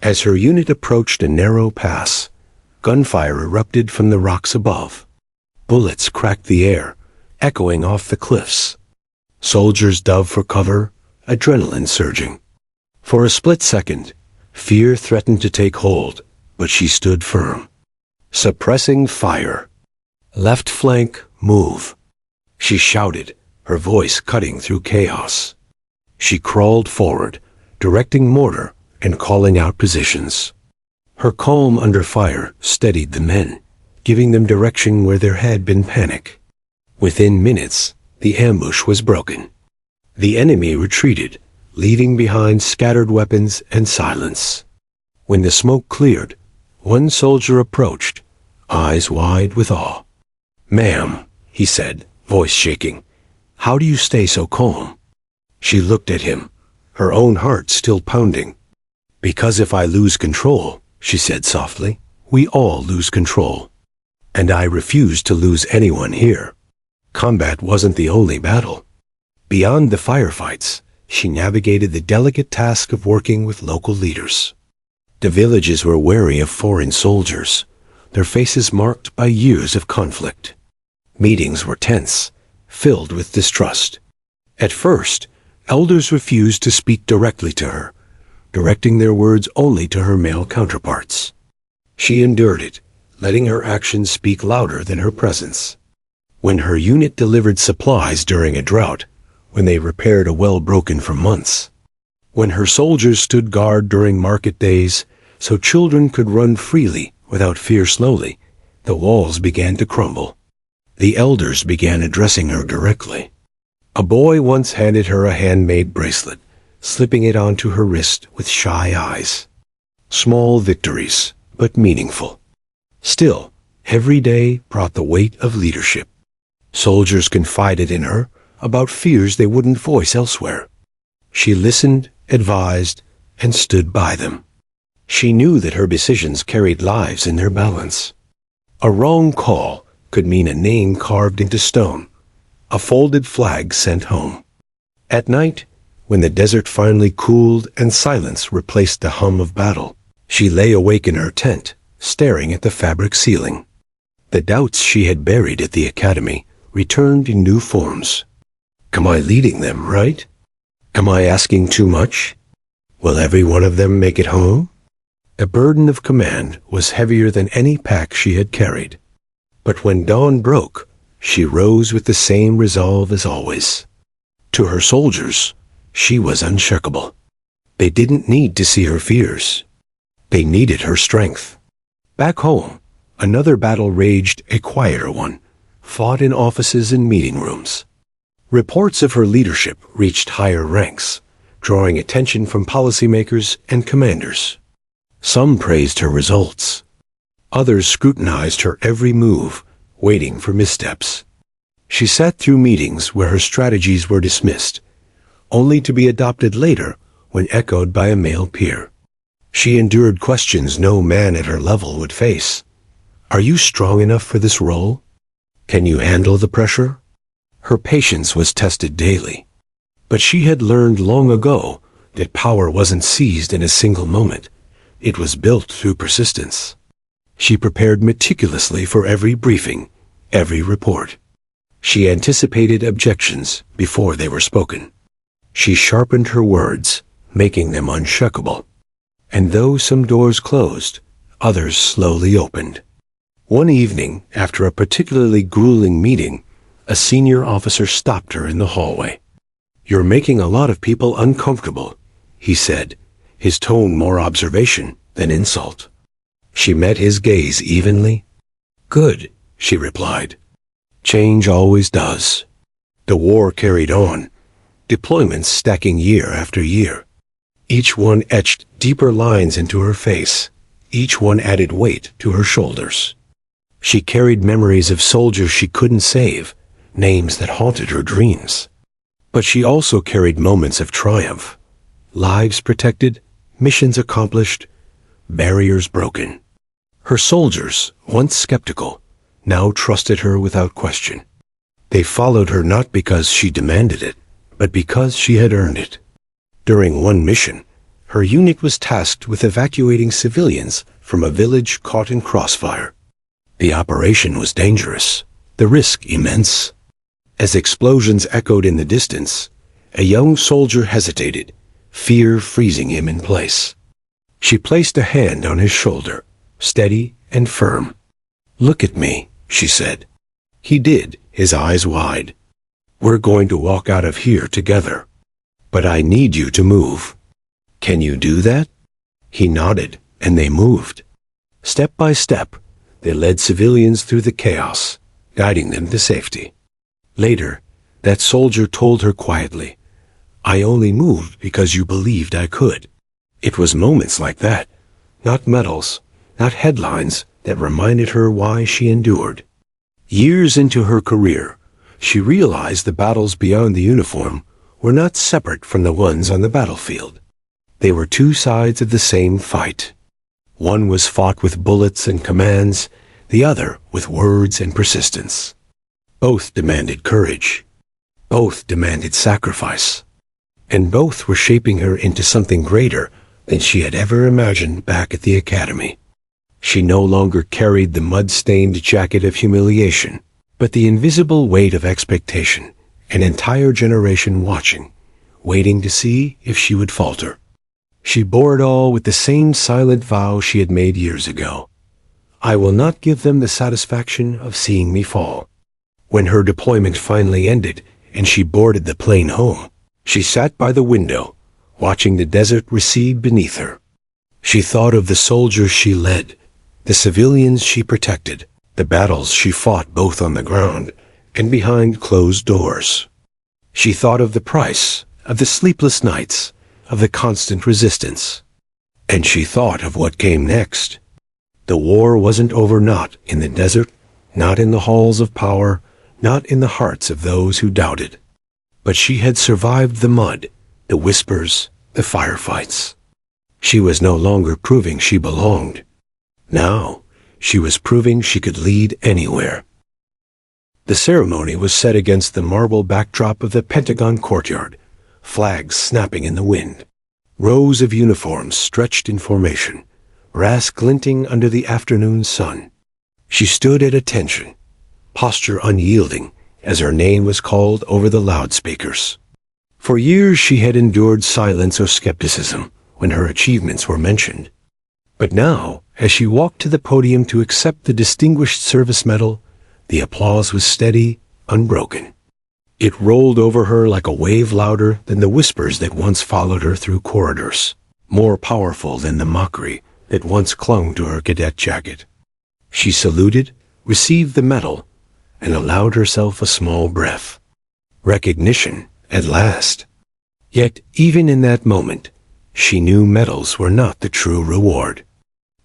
A: As her unit approached a narrow pass, gunfire erupted from the rocks above. Bullets cracked the air, echoing off the cliffs. Soldiers dove for cover, adrenaline surging. For a split second, fear threatened to take hold, but she stood firm. Suppressing fire. Left flank, move. She shouted, her voice cutting through chaos. She crawled forward, directing mortar and calling out positions. Her calm under fire steadied the men, giving them direction where there had been panic. Within minutes, the ambush was broken. The enemy retreated, leaving behind scattered weapons and silence. When the smoke cleared, one soldier approached, eyes wide with awe. "Ma'am," he said, voice shaking, "how do you stay so calm?" She looked at him, her own heart still pounding. "Because if I lose control," she said softly, "we all lose control. And I refuse to lose anyone here." Combat wasn't the only battle. Beyond the firefights, she navigated the delicate task of working with local leaders. The villages were wary of foreign soldiers, their faces marked by years of conflict. Meetings were tense, filled with distrust. At first, elders refused to speak directly to her, directing their words only to her male counterparts. She endured it, letting her actions speak louder than her presence. When her unit delivered supplies during a drought, when they repaired a well broken for months, when her soldiers stood guard during market days so children could run freely without fear, slowly, the walls began to crumble. The elders began addressing her directly. A boy once handed her a handmade bracelet, slipping it onto her wrist with shy eyes. Small victories, but meaningful. Still, every day brought the weight of leadership. Soldiers confided in her about fears they wouldn't voice elsewhere. She listened, advised, and stood by them. She knew that her decisions carried lives in their balance. A wrong call could mean a name carved into stone, a folded flag sent home. At night, when the desert finally cooled and silence replaced the hum of battle, she lay awake in her tent, staring at the fabric ceiling. The doubts she had buried at the academy returned in new forms. Am I leading them right? Am I asking too much? Will every one of them make it home? A burden of command was heavier than any pack she had carried. But when dawn broke, she rose with the same resolve as always. To her soldiers, she was unshakable. They didn't need to see her fears. They needed her strength. Back home, another battle raged, a quieter one, fought in offices and meeting rooms. Reports of her leadership reached higher ranks, drawing attention from policymakers and commanders. Some praised her results. Others scrutinized her every move, waiting for missteps. She sat through meetings where her strategies were dismissed, only to be adopted later when echoed by a male peer. She endured questions no man at her level would face. Are you strong enough for this role? Can you handle the pressure? Her patience was tested daily. But she had learned long ago that power wasn't seized in a single moment. It was built through persistence. She prepared meticulously for every briefing, every report. She anticipated objections before they were spoken. She sharpened her words, making them unshakable. And though some doors closed, others slowly opened. One evening, after a particularly grueling meeting, a senior officer stopped her in the hallway. "You're making a lot of people uncomfortable," he said, his tone more observation than insult. She met his gaze evenly. "Good," she replied. Change always does. The war carried on, deployments stacking year after year. Each one etched deeper lines into her face. Each one added weight to her shoulders. She carried memories of soldiers she couldn't save, names that haunted her dreams. But she also carried moments of triumph. Lives protected, missions accomplished, barriers broken. Her soldiers, once skeptical, now trusted her without question. They followed her not because she demanded it, but because she had earned it. During one mission, her unit was tasked with evacuating civilians from a village caught in crossfire. The operation was dangerous, the risk immense. As explosions echoed in the distance, a young soldier hesitated, fear freezing him in place. She placed a hand on his shoulder, steady and firm. "Look at me," she said. He did, his eyes wide. "We're going to walk out of here together. But I need you to move. Can you do that?" He nodded, and they moved. Step by step, they led civilians through the chaos, guiding them to safety. Later, that soldier told her quietly, "I only moved because you believed I could." It was moments like that, not medals, not headlines, that reminded her why she endured. Years into her career, she realized the battles beyond the uniform were not separate from the ones on the battlefield. They were two sides of the same fight. One was fought with bullets and commands, the other with words and persistence. Both demanded courage. Both demanded sacrifice. And both were shaping her into something greater than she had ever imagined back at the academy. She no longer carried the mud-stained jacket of humiliation, but the invisible weight of expectation, an entire generation watching, waiting to see if she would falter. She bore it all with the same silent vow she had made years ago. "I will not give them the satisfaction of seeing me fall." When her deployment finally ended and she boarded the plane home, she sat by the window, watching the desert recede beneath her. She thought of the soldiers she led, the civilians she protected, the battles she fought both on the ground and behind closed doors. She thought of the price, of the sleepless nights, of the constant resistance. And she thought of what came next. The war wasn't over, not in the desert, not in the halls of power, not in the hearts of those who doubted. But she had survived the mud, the whispers, the firefights. She was no longer proving she belonged. Now, she was proving she could lead anywhere. The ceremony was set against the marble backdrop of the Pentagon courtyard, flags snapping in the wind. Rows of uniforms stretched in formation, brass glinting under the afternoon sun. She stood at attention, posture unyielding, as her name was called over the loudspeakers. For years she had endured silence or skepticism when her achievements were mentioned. But now, as she walked to the podium to accept the Distinguished Service Medal, the applause was steady, unbroken. It rolled over her like a wave louder than the whispers that once followed her through corridors, more powerful than the mockery that once clung to her cadet jacket. She saluted, received the medal, and allowed herself a small breath. Recognition, at last. Yet, even in that moment, she knew medals were not the true reward.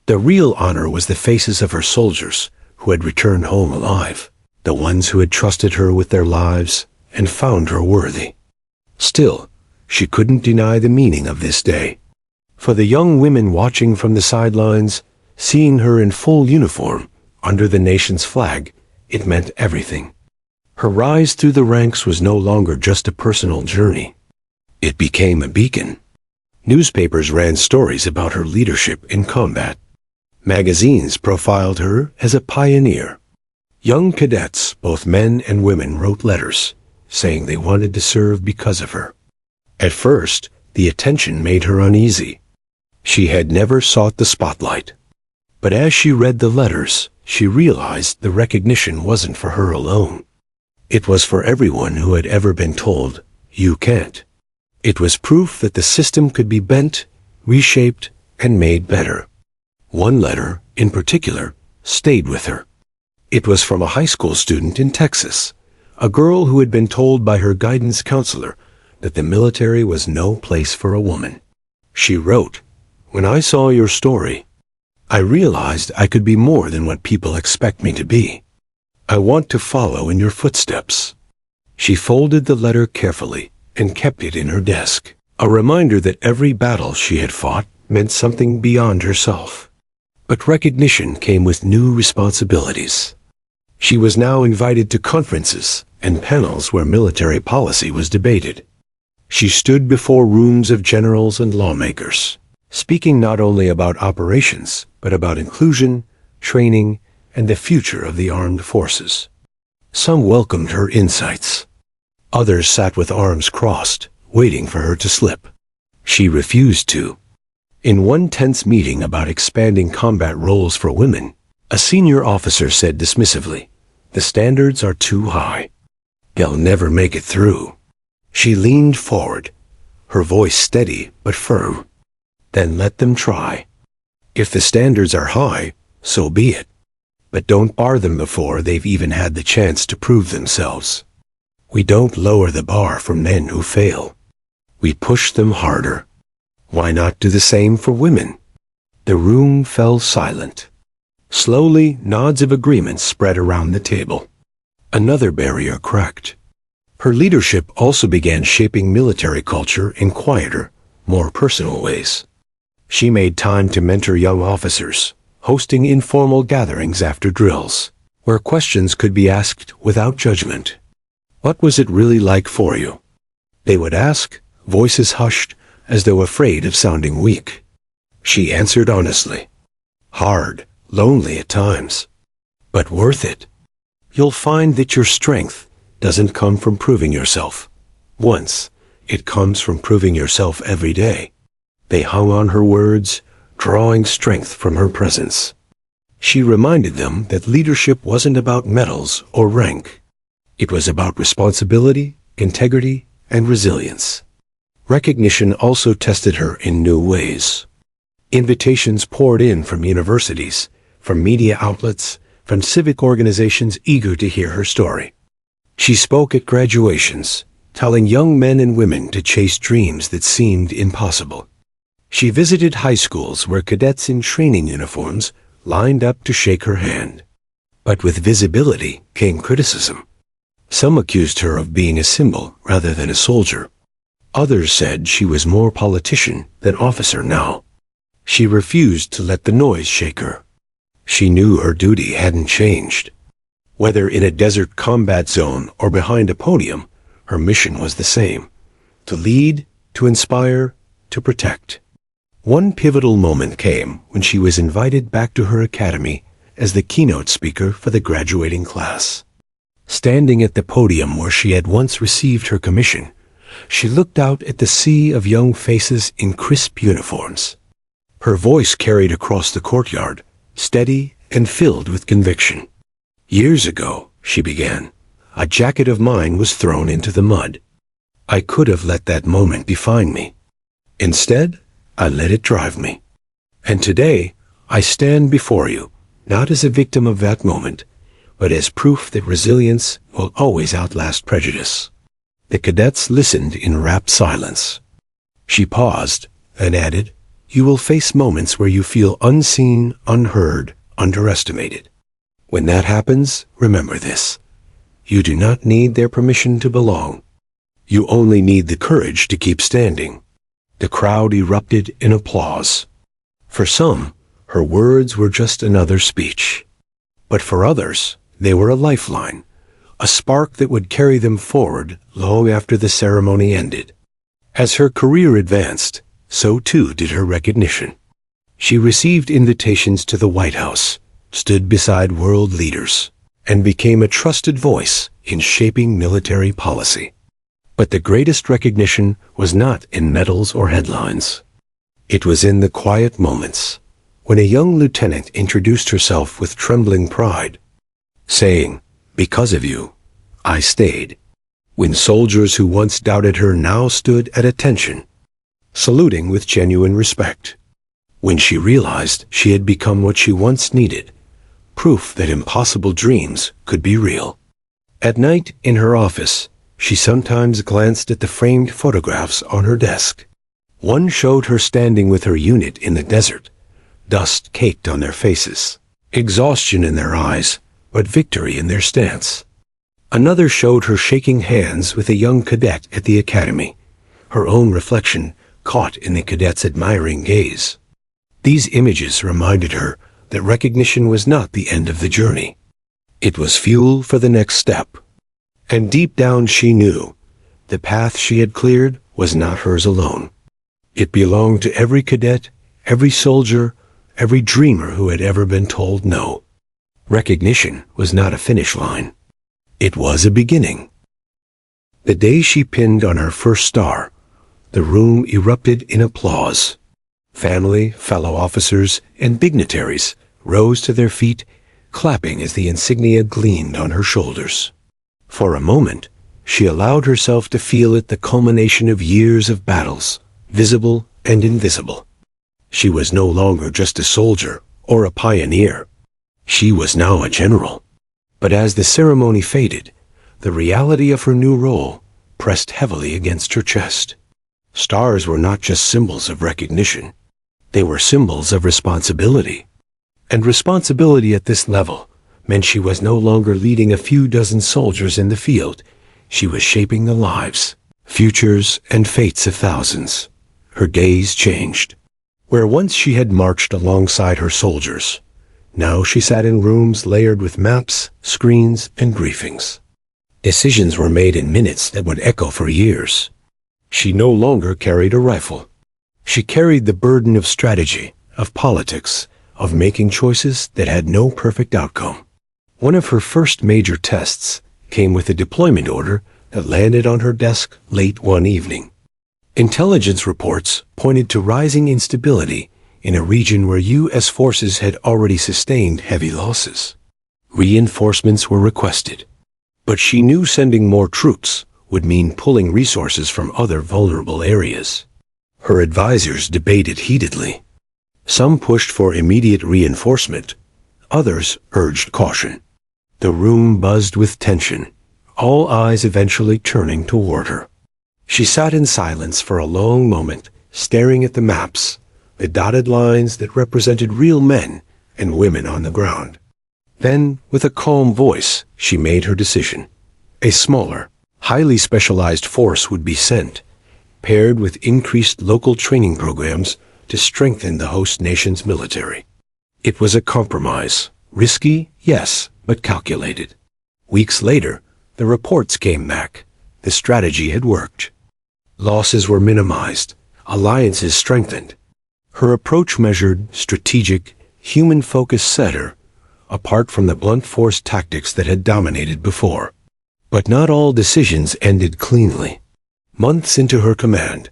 A: The real honor was the faces of her soldiers who had returned home alive, the ones who had trusted her with their lives and found her worthy. Still, she couldn't deny the meaning of this day. For the young women watching from the sidelines, seeing her in full uniform under the nation's flag, it meant everything. Her rise through the ranks was no longer just a personal journey. It became a beacon. Newspapers ran stories about her leadership in combat. Magazines profiled her as a pioneer. Young cadets, both men and women, wrote letters, saying they wanted to serve because of her. At first, the attention made her uneasy. She had never sought the spotlight. But as she read the letters, she realized the recognition wasn't for her alone. It was for everyone who had ever been told, "You can't." It was proof that the system could be bent, reshaped, and made better. One letter, in particular, stayed with her. It was from a high school student in Texas, a girl who had been told by her guidance counselor that the military was no place for a woman. She wrote, "When I saw your story, I realized I could be more than what people expect me to be. I want to follow in your footsteps." She folded the letter carefully and kept it in her desk, a reminder that every battle she had fought meant something beyond herself. But recognition came with new responsibilities. She was now invited to conferences and panels where military policy was debated. She stood before rooms of generals and lawmakers, speaking not only about operations, but about inclusion, training, and the future of the armed forces. Some welcomed her insights. Others sat with arms crossed, waiting for her to slip. She refused to. In one tense meeting about expanding combat roles for women, a senior officer said dismissively, "The standards are too high. They'll never make it through." She leaned forward, her voice steady but firm. "Then let them try. If the standards are high, so be it. But don't bar them before they've even had the chance to prove themselves. We don't lower the bar for men who fail. We push them harder. Why not do the same for women?" The room fell silent. Slowly, nods of agreement spread around the table. Another barrier cracked. Her leadership also began shaping military culture in quieter, more personal ways. She made time to mentor young officers, hosting informal gatherings after drills, where questions could be asked without judgment. "What was it really like for you?" they would ask, voices hushed, as though afraid of sounding weak. She answered honestly. "Hard, lonely at times, but worth it. You'll find that your strength doesn't come from proving yourself once. It comes from proving yourself every day." They hung on her words, drawing strength from her presence. She reminded them that leadership wasn't about medals or rank. It was about responsibility, integrity, and resilience. Recognition also tested her in new ways. Invitations poured in from universities, from media outlets, from civic organizations eager to hear her story. She spoke at graduations, telling young men and women to chase dreams that seemed impossible. She visited high schools where cadets in training uniforms lined up to shake her hand. But with visibility came criticism. Some accused her of being a symbol rather than a soldier. Others said she was more politician than officer now. She refused to let the noise shake her. She knew her duty hadn't changed. Whether in a desert combat zone or behind a podium, her mission was the same: to lead, to inspire, to protect. One pivotal moment came when she was invited back to her academy as the keynote speaker for the graduating class. Standing at the podium where she had once received her commission, she looked out at the sea of young faces in crisp uniforms. Her voice carried across the courtyard, steady and filled with conviction. "Years ago," she began, "a jacket of mine was thrown into the mud. I could have let that moment define me. Instead, I let it drive me. And today, I stand before you, not as a victim of that moment, but as proof that resilience will always outlast prejudice." The cadets listened in rapt silence. She paused and added, "You will face moments where you feel unseen, unheard, underestimated. When that happens, remember this: you do not need their permission to belong. You only need the courage to keep standing." The crowd erupted in applause. For some, her words were just another speech. But for others, they were a lifeline, a spark that would carry them forward long after the ceremony ended. As her career advanced, so too did her recognition. She received invitations to the White House, stood beside world leaders, and became a trusted voice in shaping military policy. But the greatest recognition was not in medals or headlines. It was in the quiet moments, when a young lieutenant introduced herself with trembling pride, saying, "Because of you, I stayed." When soldiers who once doubted her now stood at attention, saluting with genuine respect. When she realized she had become what she once needed, proof that impossible dreams could be real. At night, in her office, she sometimes glanced at the framed photographs on her desk. One showed her standing with her unit in the desert, dust caked on their faces, exhaustion in their eyes, but victory in their stance. Another showed her shaking hands with a young cadet at the academy, her own reflection caught in the cadet's admiring gaze. These images reminded her that recognition was not the end of the journey. It was fuel for the next step. And deep down she knew the path she had cleared was not hers alone. It belonged to every cadet, every soldier, every dreamer who had ever been told no. Recognition was not a finish line. It was a beginning. The day she pinned on her first star, the room erupted in applause. Family, fellow officers, and dignitaries rose to their feet, clapping as the insignia gleamed on her shoulders. For a moment, she allowed herself to feel it the culmination of years of battles, visible and invisible. She was no longer just a soldier or a pioneer. She was now a general. But as the ceremony faded, the reality of her new role pressed heavily against her chest. Stars were not just symbols of recognition. They were symbols of responsibility. And responsibility at this level meant she was no longer leading a few dozen soldiers in the field. She was shaping the lives, futures, and fates of thousands. Her gaze changed. Where once she had marched alongside her soldiers, now she sat in rooms layered with maps, screens, and briefings. Decisions were made in minutes that would echo for years. She no longer carried a rifle. She carried the burden of strategy, of politics, of making choices that had no perfect outcome. One of her first major tests came with a deployment order that landed on her desk late one evening. Intelligence reports pointed to rising instability in a region where U.S. forces had already sustained heavy losses. Reinforcements were requested, but she knew sending more troops would mean pulling resources from other vulnerable areas. Her advisors debated heatedly. Some pushed for immediate reinforcement, others urged caution. The room buzzed with tension, all eyes eventually turning toward her. She sat in silence for a long moment, staring at the maps, the dotted lines that represented real men and women on the ground. Then, with a calm voice, she made her decision. A smaller, highly specialized force would be sent, paired with increased local training programs to strengthen the host nation's military. It was a compromise, risky, yes, but calculated. Weeks later, the reports came back. The strategy had worked. Losses were minimized, alliances strengthened. Her approach measured, strategic, human-focused set her apart from the blunt force tactics that had dominated before. But not all decisions ended cleanly. Months into her command,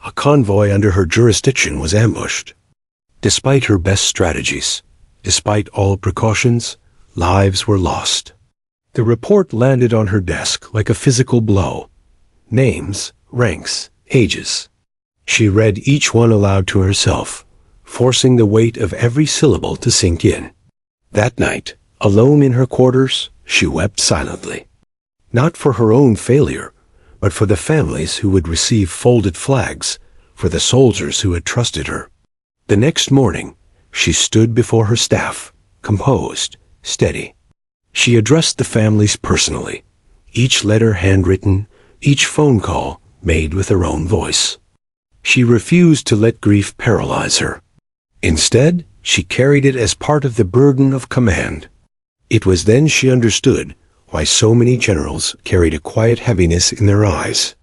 A: a convoy under her jurisdiction was ambushed. Despite her best strategies, despite all precautions, lives were lost. The report landed on her desk like a physical blow. Names, ranks, ages. She read each one aloud to herself, forcing the weight of every syllable to sink in. That night, alone in her quarters, she wept silently. Not for her own failure, but for the families who would receive folded flags, for the soldiers who had trusted her. The next morning, she stood before her staff, composed, steady. She addressed the families personally, each letter handwritten, each phone call made with her own voice. She refused to let grief paralyze her. Instead, she carried it as part of the burden of command. It was then she understood why so many generals carried a quiet heaviness in their eyes.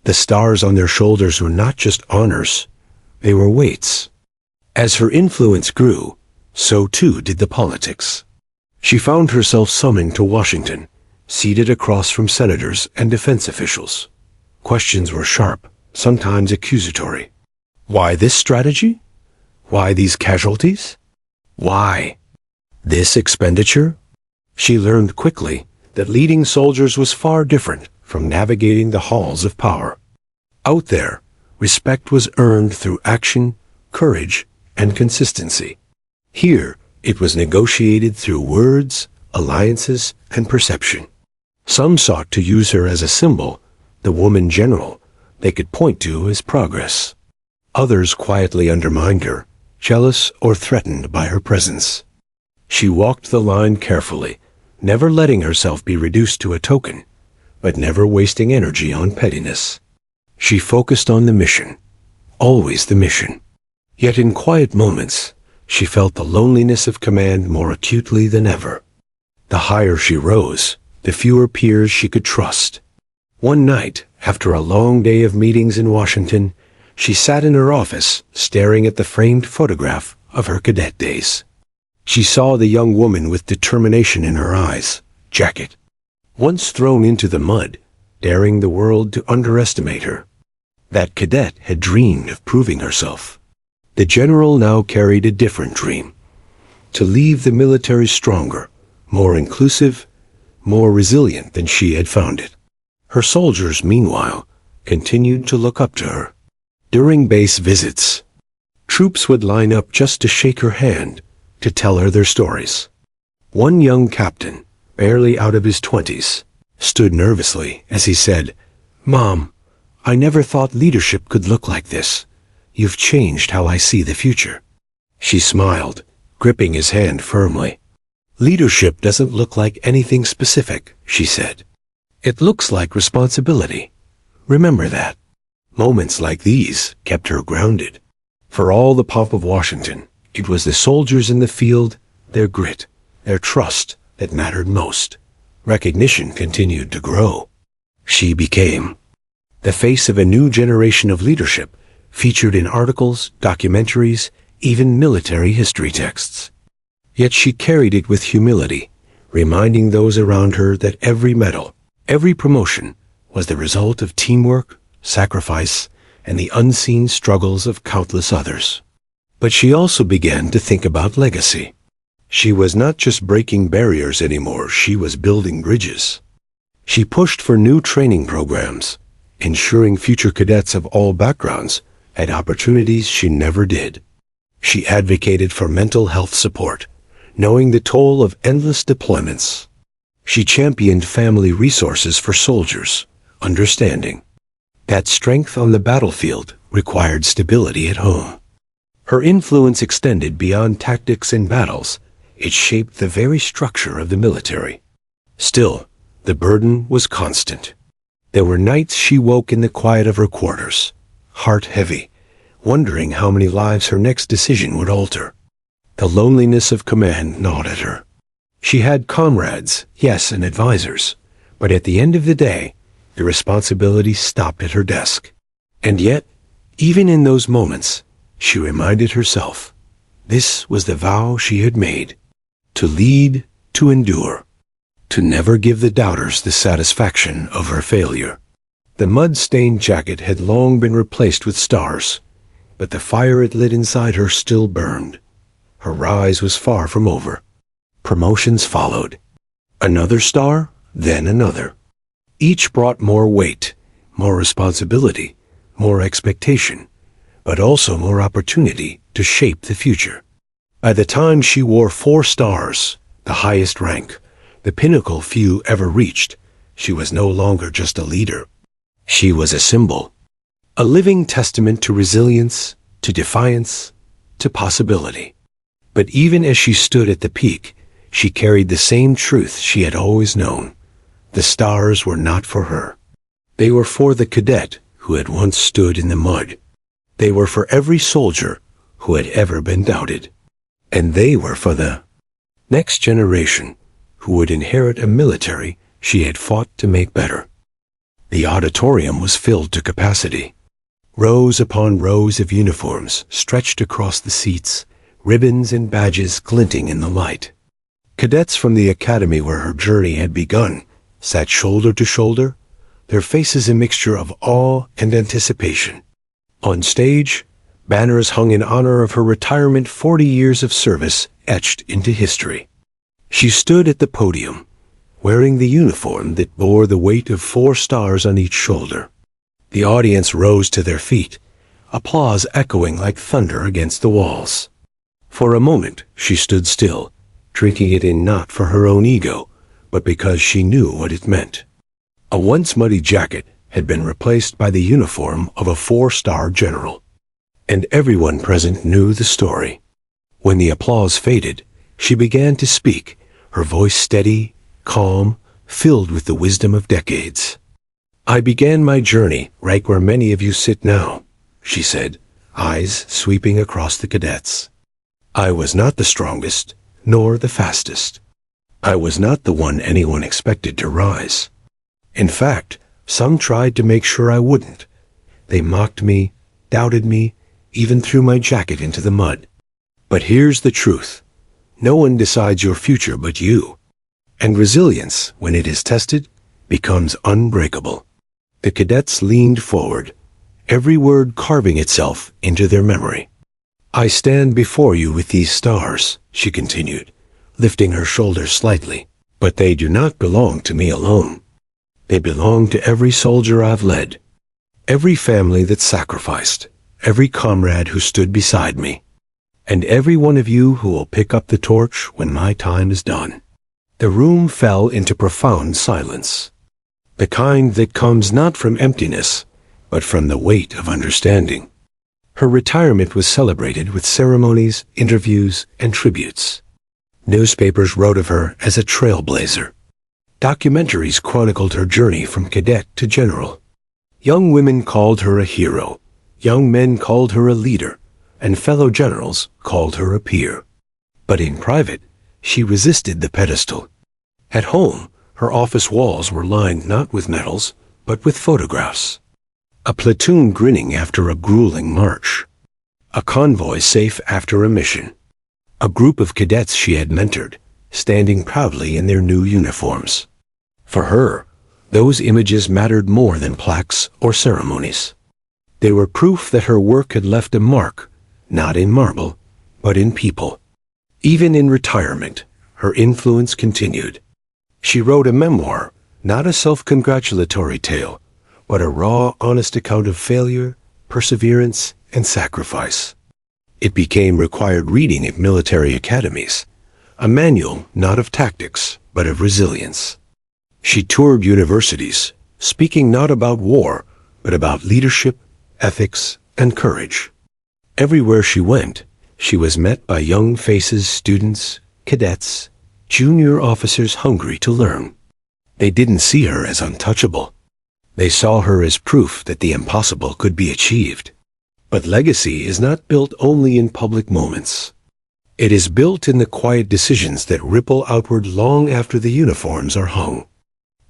A: The stars on their shoulders were not just honors, they were weights. As her influence grew, so too did the politics. She found herself summoned to Washington, seated across from senators and defense officials. Questions were sharp, sometimes accusatory. Why this strategy? Why these casualties? Why this expenditure? She learned quickly that leading soldiers was far different from navigating the halls of power. Out there, respect was earned through action, courage, and consistency. Here, it was negotiated through words, alliances, and perception. Some sought to use her as a symbol, the woman general they could point to as progress. Others quietly undermined her, jealous or threatened by her presence. She walked the line carefully, never letting herself be reduced to a token, but never wasting energy on pettiness. She focused on the mission, always the mission. Yet in quiet moments, she felt the loneliness of command more acutely than ever. The higher she rose, the fewer peers she could trust. One night, after a long day of meetings in Washington, she sat in her office, staring at the framed photograph of her cadet days. She saw the young woman with determination in her eyes, jacket. Once thrown into the mud, daring the world to underestimate her. That cadet had dreamed of proving herself. The general now carried a different dream. To leave the military stronger, more inclusive, more resilient than she had found it. Her soldiers, meanwhile, continued to look up to her. During base visits, troops would line up just to shake her hand, to tell her their stories. One young captain, barely out of his 20s, stood nervously as he said, "Mom, I never thought leadership could look like this. You've changed how I see the future." She smiled, gripping his hand firmly. "Leadership doesn't look like anything specific," she said. "It looks like responsibility. Remember that." Moments like these kept her grounded. For all the pomp of Washington, it was the soldiers in the field, their grit, their trust that mattered most. Recognition continued to grow. She became the face of a new generation of leadership, featured in articles, documentaries, even military history texts. Yet she carried it with humility, reminding those around her that every medal, every promotion, was the result of teamwork, sacrifice, and the unseen struggles of countless others. But she also began to think about legacy. She was not just breaking barriers anymore, she was building bridges. She pushed for new training programs, ensuring future cadets of all backgrounds had opportunities she never did. She advocated for mental health support, knowing the toll of endless deployments. She championed family resources for soldiers, understanding that strength on the battlefield required stability at home. Her influence extended beyond tactics and battles. It shaped the very structure of the military. Still, the burden was constant. There were nights she woke in the quiet of her quarters, heart heavy, wondering how many lives her next decision would alter. The loneliness of command gnawed at her. She had comrades, yes, and advisors, but at the end of the day, the responsibility stopped at her desk. And yet, even in those moments, she reminded herself, this was the vow she had made, to lead, to endure, to never give the doubters the satisfaction of her failure. The mud-stained jacket had long been replaced with stars, but the fire it lit inside her still burned. Her rise was far from over. Promotions followed. Another star, then another. Each brought more weight, more responsibility, more expectation, but also more opportunity to shape the future. By the time she wore 4 stars, the highest rank, the pinnacle few ever reached, she was no longer just a leader. She was a symbol, a living testament to resilience, to defiance, to possibility. But even as she stood at the peak, she carried the same truth she had always known. The stars were not for her. They were for the cadet who had once stood in the mud. They were for every soldier who had ever been doubted. And they were for the next generation who would inherit a military she had fought to make better. The auditorium was filled to capacity. Rows upon rows of uniforms stretched across the seats, ribbons and badges glinting in the light. Cadets from the academy where her journey had begun sat shoulder to shoulder, their faces a mixture of awe and anticipation. On stage, banners hung in honor of her retirement, 40 years of service etched into history. She stood at the podium, wearing the uniform that bore the weight of 4 stars on each shoulder. The audience rose to their feet, applause echoing like thunder against the walls. For a moment, she stood still, drinking it in not for her own ego, but because she knew what it meant. A once muddy jacket had been replaced by the uniform of a 4-star general. And everyone present knew the story. When the applause faded, she began to speak, her voice steady, calm, filled with the wisdom of decades. I began my journey right where many of you sit now, she said, eyes sweeping across the cadets. I was not the strongest, nor the fastest. I was not the one anyone expected to rise. In fact, some tried to make sure I wouldn't. They mocked me, doubted me, even threw my jacket into the mud. But here's the truth. No one decides your future but you. And resilience, when it is tested, becomes unbreakable. The cadets leaned forward, every word carving itself into their memory. I stand before you with these stars, she continued, lifting her shoulders slightly. But they do not belong to me alone. They belong to every soldier I've led, every family that sacrificed, every comrade who stood beside me, and every one of you who will pick up the torch when my time is done. The room fell into profound silence, the kind that comes not from emptiness, but from the weight of understanding. Her retirement was celebrated with ceremonies, interviews, and tributes. Newspapers wrote of her as a trailblazer. Documentaries chronicled her journey from cadet to general. Young women called her a hero, young men called her a leader, and fellow generals called her a peer. But in private, she resisted the pedestal. At home, her office walls were lined not with medals, but with photographs. A platoon grinning after a grueling march. A convoy safe after a mission. A group of cadets she had mentored, standing proudly in their new uniforms. For her, those images mattered more than plaques or ceremonies. They were proof that her work had left a mark, not in marble, but in people. Even in retirement, her influence continued. She wrote a memoir, not a self-congratulatory tale, but a raw, honest account of failure, perseverance, and sacrifice. It became required reading at military academies, a manual not of tactics, but of resilience. She toured universities, speaking not about war, but about leadership, ethics, and courage. Everywhere she went, she was met by young faces, students, cadets, junior officers hungry to learn. They didn't see her as untouchable. They saw her as proof that the impossible could be achieved. But legacy is not built only in public moments. It is built in the quiet decisions that ripple outward long after the uniforms are hung.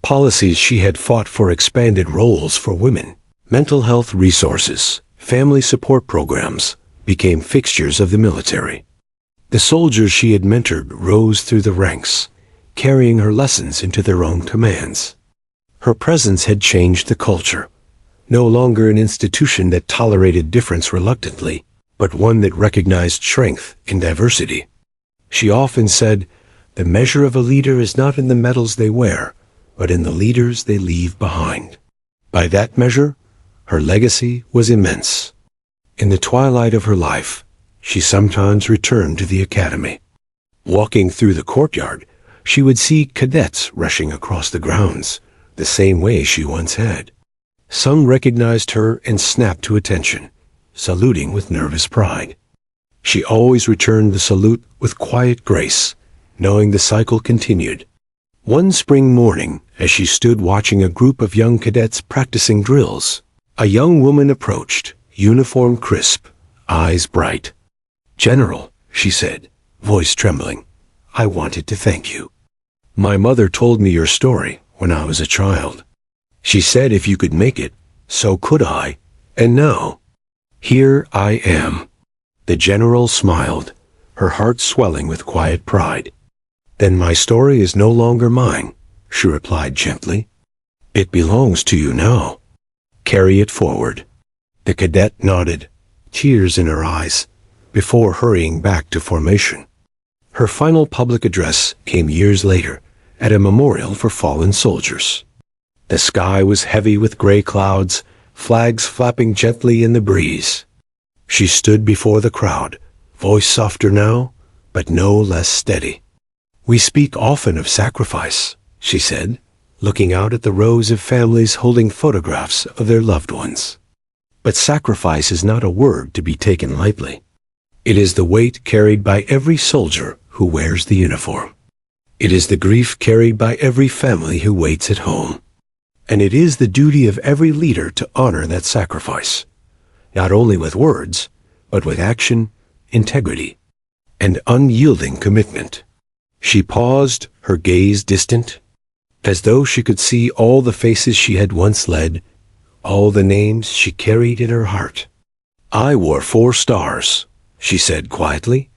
A: Policies she had fought for expanded roles for women, mental health resources, family support programs, became fixtures of the military. The soldiers she had mentored rose through the ranks, carrying her lessons into their own commands. Her presence had changed the culture, no longer an institution that tolerated difference reluctantly, but one that recognized strength in diversity. She often said, "The measure of a leader is not in the medals they wear, but in the leaders they leave behind." By that measure, her legacy was immense. In the twilight of her life, she sometimes returned to the academy. Walking through the courtyard, she would see cadets rushing across the grounds, the same way she once had. Some recognized her and snapped to attention, saluting with nervous pride. She always returned the salute with quiet grace, knowing the cycle continued. One spring morning, as she stood watching a group of young cadets practicing drills, a young woman approached, uniform crisp, eyes bright. "General," she said, voice trembling, "I wanted to thank you. My mother told me your story when I was a child. She said if you could make it, so could I, and now, here I am." The general smiled, her heart swelling with quiet pride. "Then my story is no longer mine," she replied gently. "It belongs to you now. Carry it forward." The cadet nodded, tears in her eyes, before hurrying back to formation. Her final public address came years later, at a memorial for fallen soldiers. The sky was heavy with gray clouds, flags flapping gently in the breeze. She stood before the crowd, voice softer now, but no less steady. "We speak often of sacrifice," she said, looking out at the rows of families holding photographs of their loved ones. "But sacrifice is not a word to be taken lightly. It is the weight carried by every soldier who wears the uniform. It is the grief carried by every family who waits at home. And it is the duty of every leader to honor that sacrifice, not only with words, but with action, integrity, and unyielding commitment." She paused, her gaze distant, as though she could see all the faces she had once led, all the names she carried in her heart. "I wore 4 stars, she said quietly,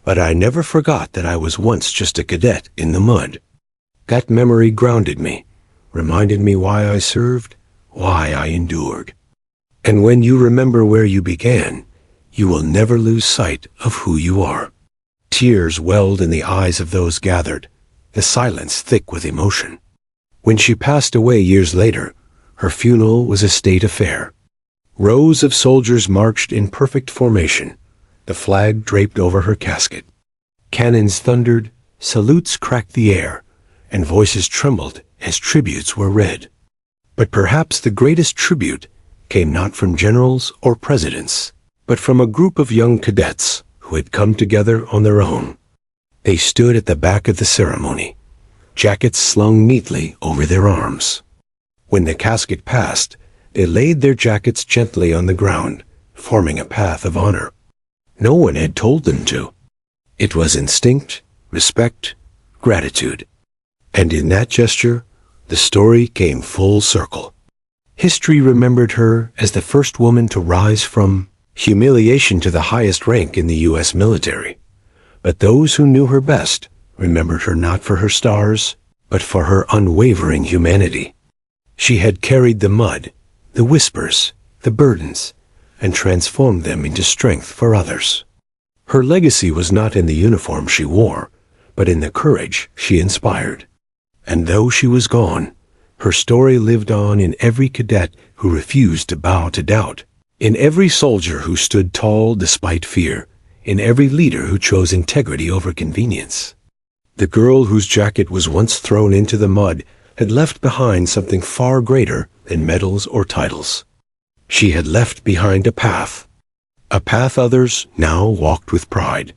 A: "but I never forgot that I was once just a cadet in the mud. That memory grounded me, reminded me why I served, why I endured. And when you remember where you began, you will never lose sight of who you are." Tears welled in the eyes of those gathered, the silence thick with emotion. When she passed away years later, her funeral was a state affair. Rows of soldiers marched in perfect formation, the flag draped over her casket. Cannons thundered, salutes cracked the air, and voices trembled as tributes were read. But perhaps the greatest tribute came not from generals or presidents, but from a group of young cadets who had come together on their own. They stood at the back of the ceremony, jackets slung neatly over their arms. When the casket passed, they laid their jackets gently on the ground, forming a path of honor. No one had told them to. It was instinct, respect, gratitude. And in that gesture, the story came full circle. History remembered her as the first woman to rise from humiliation to the highest rank in the U.S. military. But those who knew her best remembered her not for her stars, but for her unwavering humanity. She had carried the mud, the whispers, the burdens, and transformed them into strength for others. Her legacy was not in the uniform she wore, but in the courage she inspired. And though she was gone, her story lived on in every cadet who refused to bow to doubt, in every soldier who stood tall despite fear, in every leader who chose integrity over convenience. The girl whose jacket was once thrown into the mud had left behind something far greater than medals or titles. She had left behind a path others now walked with pride.